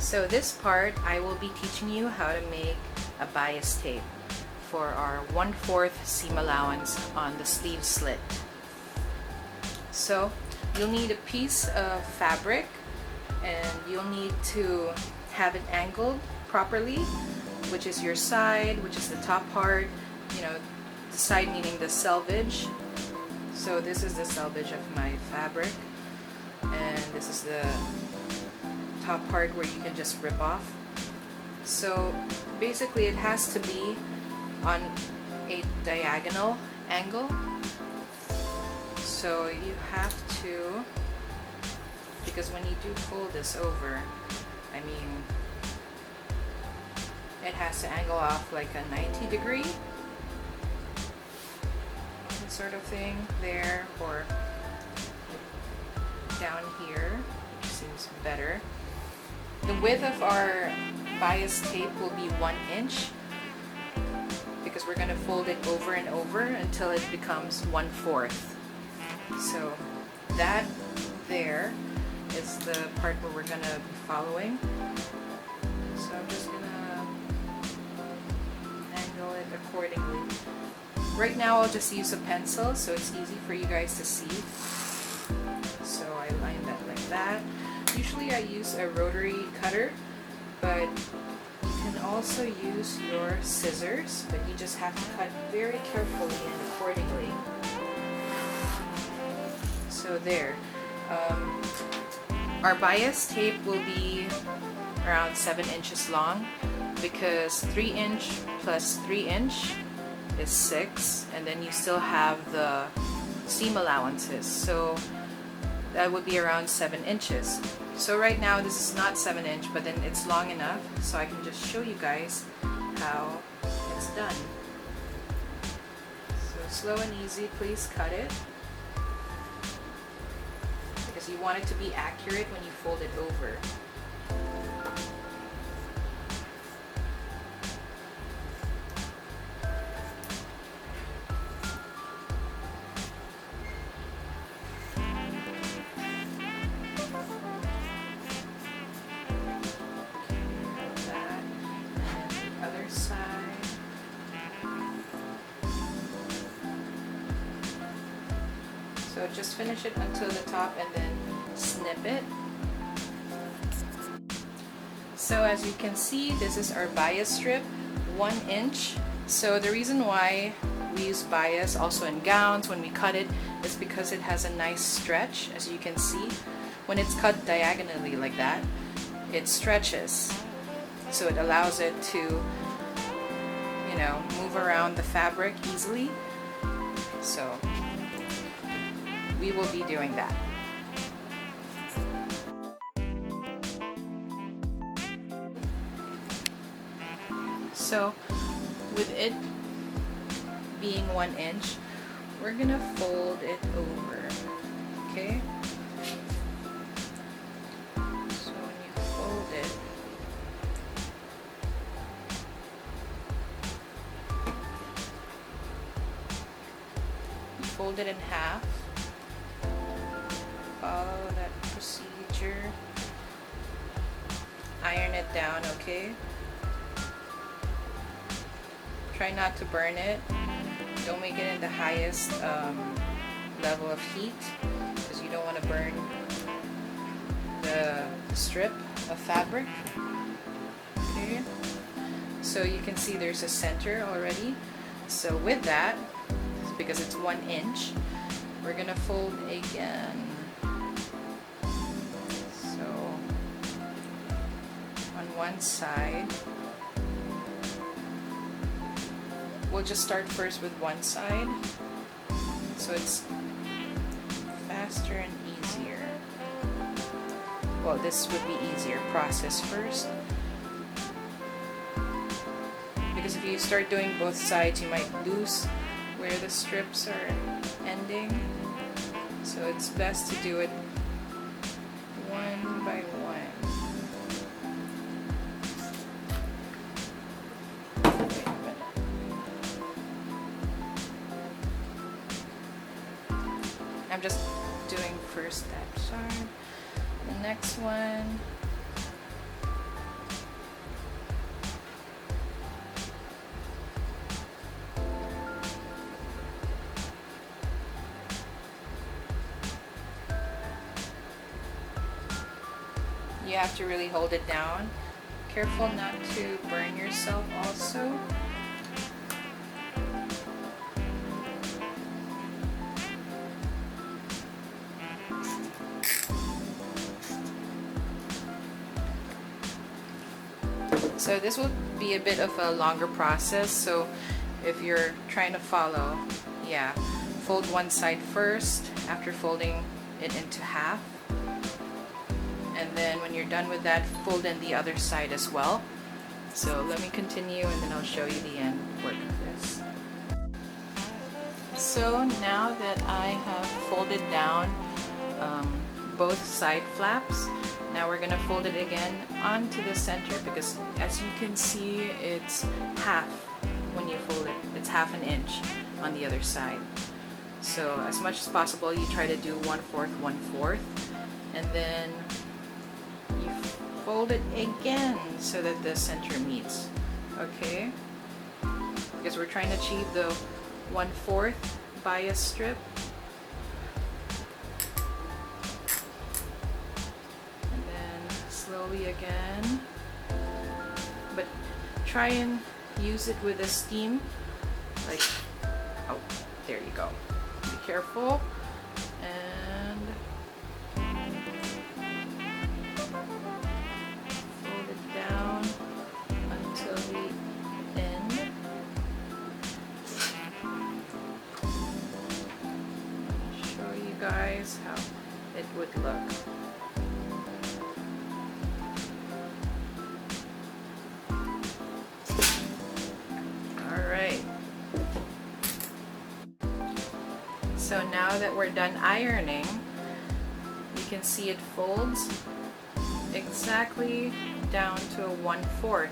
So this part, I will be teaching you how to make a bias tape for our 1/4 seam allowance on the sleeve slit. So you'll need a piece of fabric, and you'll need to have it angled properly, which is your side, which is the top part, you know, the side meaning the selvage. So this is the selvage of my fabric, and this is the top part where you can just rip off. So basically it has to be on a diagonal angle. So you have to, because when you do fold this over, I mean, it has to angle off like a 90-degree sort of thing there, or down here, which seems better. The width of our bias tape will be 1 inch, because we're going to fold it over and over until it becomes 1/4. So that there is the part where we're going to be following. So I'm just going to angle it accordingly. Right now I'll just use a pencil so it's easy for you guys to see. So I line that like that. Usually I use a rotary cutter, but you can also use your scissors, but you just have to cut very carefully and accordingly. So there. Our bias tape will be around 7 inches long, because 3 inch plus 3 inch is 6, and then you still have the seam allowances, so that would be around 7 inches. So right now this is not 7 inch, but then it's long enough so I can just show you guys how it's done. So slow and easy, please cut it, because you want it to be accurate when you fold it over. Side. So just finish it until the top and then snip it. So as you can see, this is our bias strip, 1 inch. So the reason why we use bias also in gowns when we cut it is because it has a nice stretch. As you can see, when it's cut diagonally like that, it stretches. So it allows it to, you know, move around the fabric easily. So we will be doing that. So with it being 1 inch, we're gonna fold it over, okay? So when you fold it, fold it in half. Follow that procedure. Iron it down, okay? Try not to burn it. Don't make it in the highest level of heat, because you don't want to burn the strip of fabric. Okay? So you can see there's a center already. So with that, because it's 1 inch, we're gonna fold again. So on one side, we'll just start first with one side, so it's faster and easier. Well, this would be easier process first, because if you start doing both sides, you might lose where the strips are ending. So it's best to do it one by one. Wait a minute. I'm just doing first step. Sorry. The next one. you have to really hold it down. Careful not to burn yourself also. So this will be a bit of a longer process, so if you're trying to follow, yeah, fold one side first after folding it into half, and then when you're done with that, fold in the other side as well. So let me continue and then I'll show you the end work of this. So now that I have folded down both side flaps, now we're gonna fold it again onto the center, because as you can see, it's half when you fold it. It's half an inch on the other side. So as much as possible, you try to do 1/4, 1/4, and then you fold it again so that the center meets. Okay? Because we're trying to achieve the 1/4 bias strip. Slowly again, but try and use it with a steam, like, oh, there you go. Be careful, and fold it down until the end. Show you guys how it would look. So now that we're done ironing, you can see it folds exactly down to a 1/4.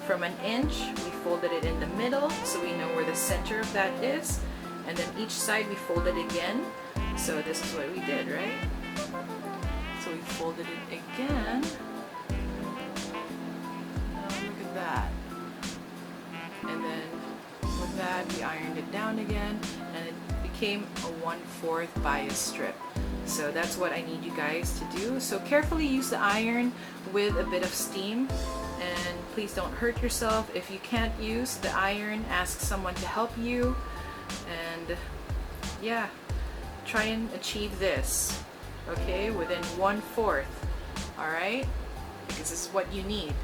From an inch, we folded it in the middle, so we know where the center of that is, and then each side we folded again. So this is what we did, right? So we folded it again. Now look at that. And then with that, we ironed it down again, and it became a 1/4 bias strip. So that's what I need you guys to do. So carefully use the iron with a bit of steam, and please don't hurt yourself. If you can't use the iron, ask someone to help you, and yeah, try and achieve this, okay, within 1/4. all right, because this is what you need.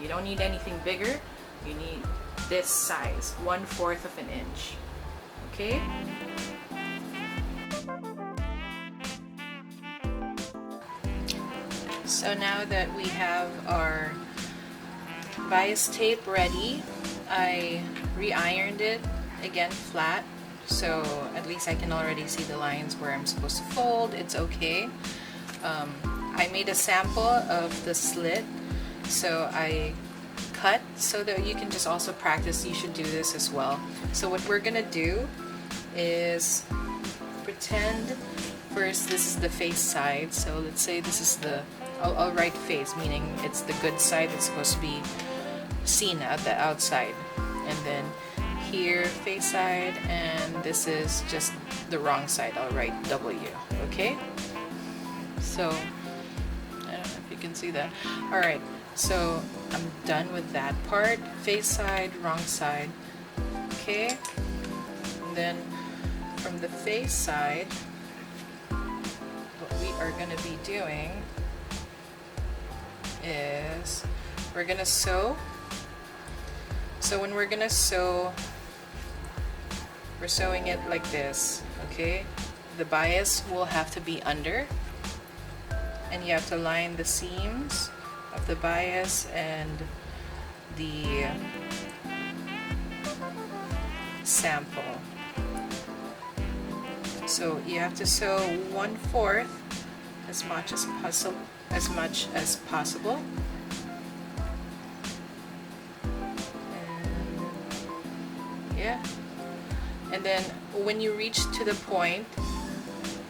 You don't need anything bigger. You need this size, 1/4 of an inch. Okay? So now that we have our bias tape ready, I re-ironed it again flat, so at least I can already see the lines where I'm supposed to fold. It's okay. I made a sample of the slit, so I cut so that you can just also practice. You should do this as well. So what we're gonna do is pretend first this is the face side. So let's say this is the, I'll write face, meaning it's the good side that's supposed to be seen at the outside, and then here face side, and this is just the wrong side. I'll write W. Okay, so I don't know if you can see that. Alright, so I'm done with that part. Face side, wrong side. Okay, and then from the face side, what we are going to be doing is we're going to sew. So when we're going to sew, we're sewing it like this, okay? The bias will have to be under, and you have to line the seams of the bias and the sample. So you have to sew 1/4 as much as possible. And yeah. And then when you reach to the point,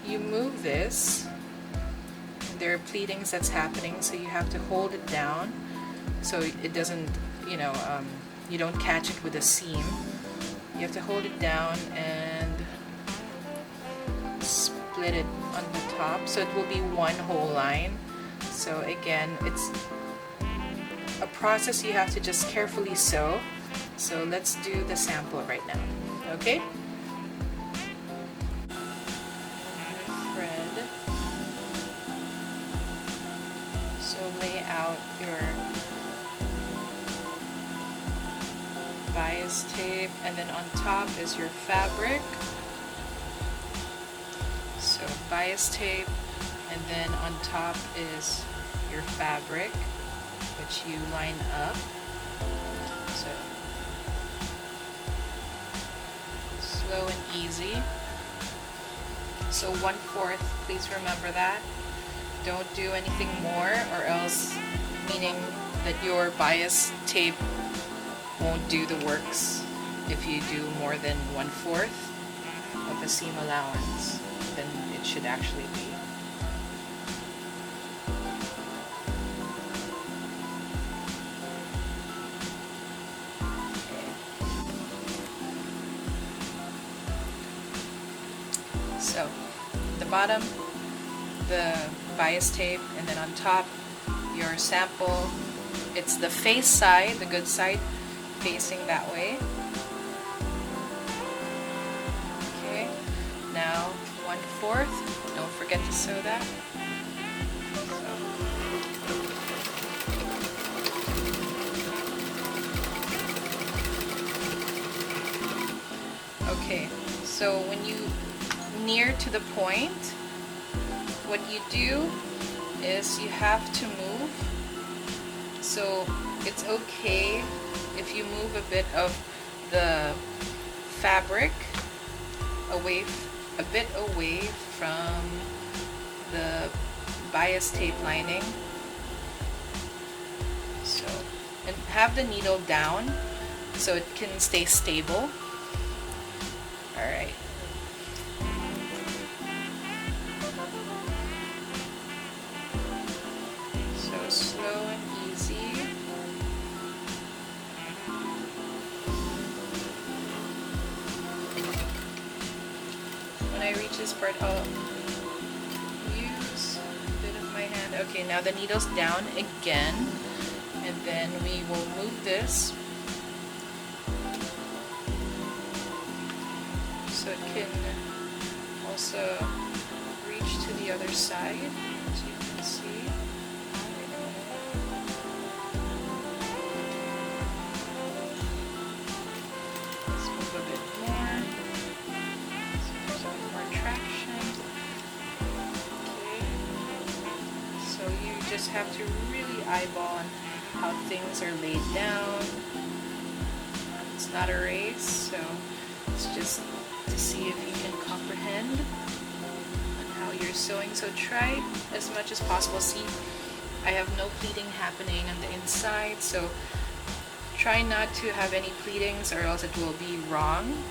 you move this. There are pleatings that's happening, so you have to hold it down so it doesn't, you know, you don't catch it with a seam. You have to hold it down and split it on the top, so it will be one whole line. So again, it's a process you have to just carefully sew. So let's do the sample right now, okay? Thread. So lay out your bias tape, and then on top is your fabric. So bias tape, and then on top is your fabric, which you line up. So slow and easy. So 1/4, please remember that. Don't do anything more, or else meaning that your bias tape won't do the works if you do more than 1/4 of a seam allowance than it should actually be. Okay. So the bottom, the bias tape, and then on top your sample. It's the face side, the good side, facing that way. Okay, now 1/4. Don't forget to sew that. Okay, so when you near to the point, what you do is you have to move. So it's okay if you move a bit of the fabric away, a bit away from the bias tape lining. So, and have the needle down so it can stay stable. All right. So slow and easy. When I reach this part, I'll use a bit of my hand. Okay, now the needle's down again, and then we will move this so it can also reach to the other side, as you can see. Let's move a bit more. So there's a bit more traction. Okay. So you just have to really eyeball on how things are laid down. It's not a race, so it's just to see if you can comprehend on how you're sewing. So try as much as possible. See, I have no pleating happening on the inside, so try not to have any pleatings or else it will be wrong.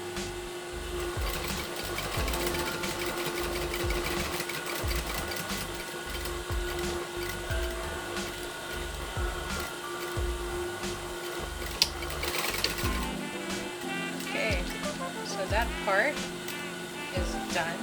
Okay, so that part is done.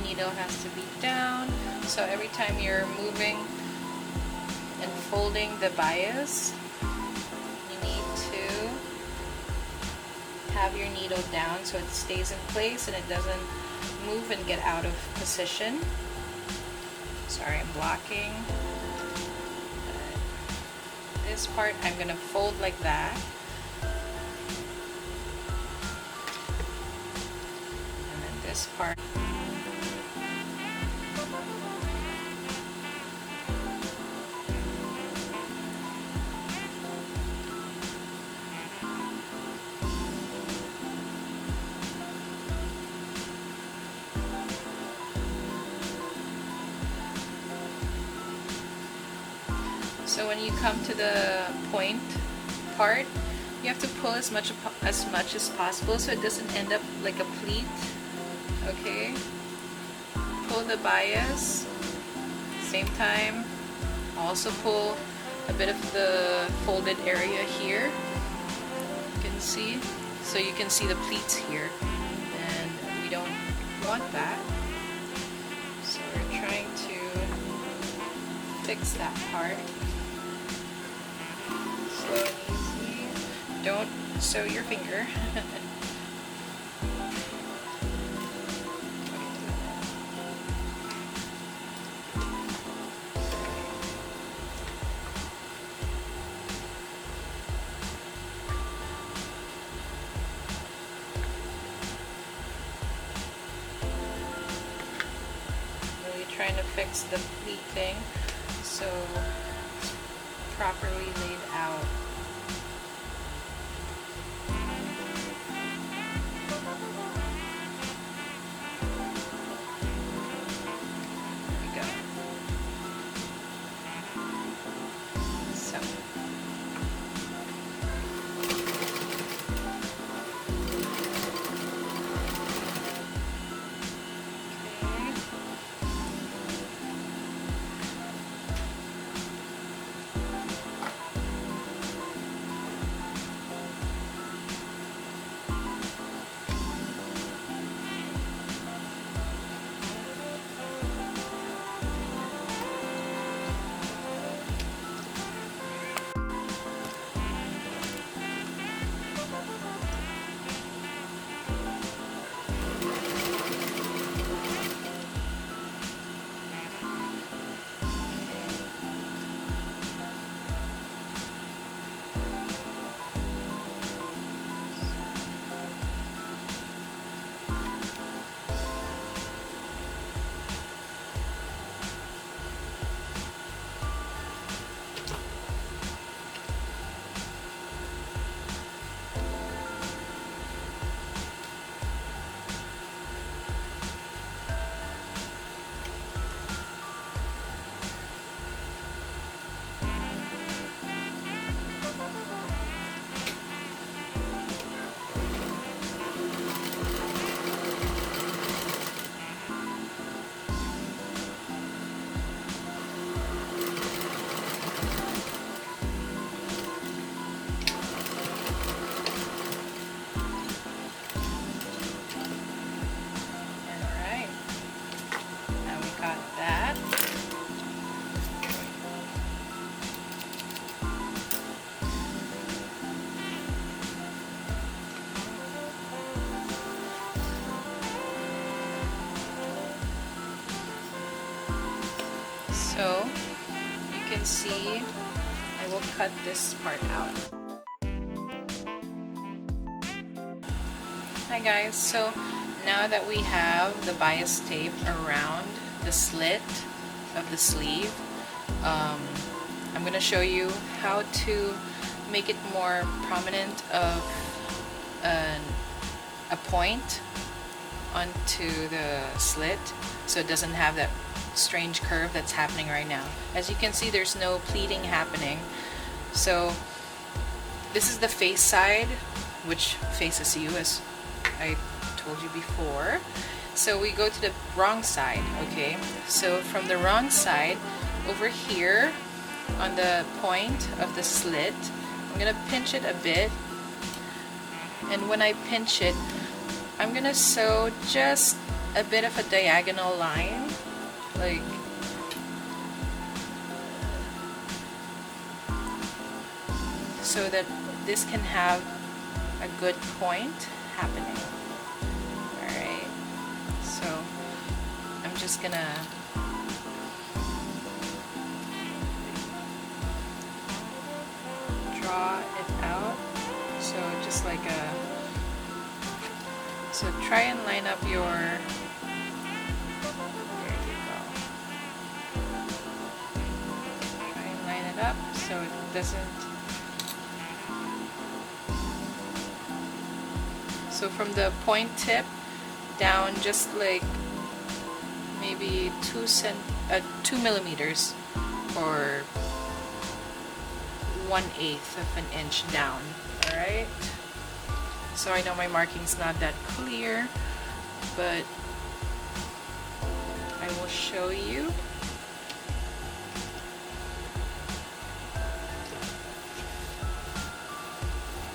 Needle has to be down, so every time you're moving and folding the bias, you need to have your needle down so it stays in place and it doesn't move and get out of position. Sorry, I'm blocking. This part I'm going to fold like that. And then this part. So when you come to the point part, you have to pull as much as possible so it doesn't end up like a pleat. Okay, pull the bias, same time also pull a bit of the folded area here, you can see, so you can see the pleats here, and we don't want that, so we're trying to fix that part. Slow and easy, don't sew your finger. Trying to fix the pleat thing so it's properly laid out. There we go. So So you can see I will cut this part out. Hi guys, so now that we have the bias tape around the slit of the sleeve, I'm going to show you how to make it more prominent of a point onto the slit so it doesn't have that strange curve that's happening right now. As you can see, there's no pleating happening. So this is the face side, which faces you, as I told you before. So we go to the wrong side, okay? So from the wrong side, over here on the point of the slit, I'm gonna pinch it a bit, and when I pinch it, I'm gonna sew just a bit of a diagonal line, like so that this can have a good point happening. Alright, so I'm just gonna draw it out, so just like a So try and line up your, there you go. Try and line it up so it doesn't. So from the point tip down just like maybe 2 millimeters or 1/8 of an inch down. Alright? So I know my marking's not that clear, but I will show you.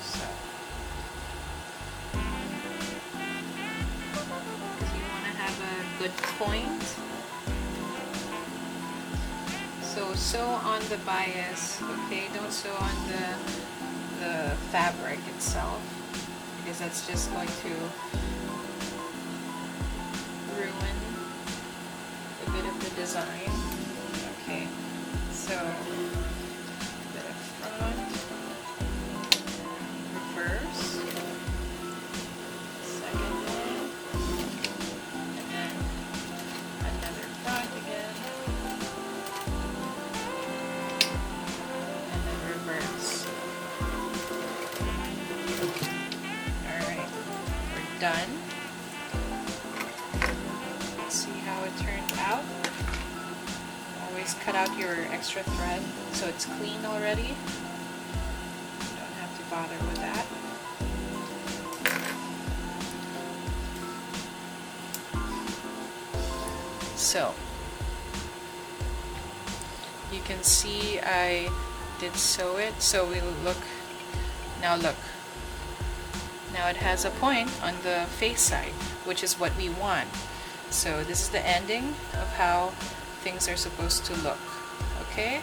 So, because you want to have a good point. So sew on the bias, okay? Don't sew on the fabric itself, because that's just going to ruin a bit of the design. Okay, so a bit of front, reverse, second one, and then another front again, and then reverse. Alright, we're done. Let's see how it turned out. Always cut out your extra thread so it's clean already. You don't have to bother with that. So, you can see I did sew it, so we'll look, now look. Now it has a point on the face side, which is what we want. So this is the ending of how things are supposed to look, okay?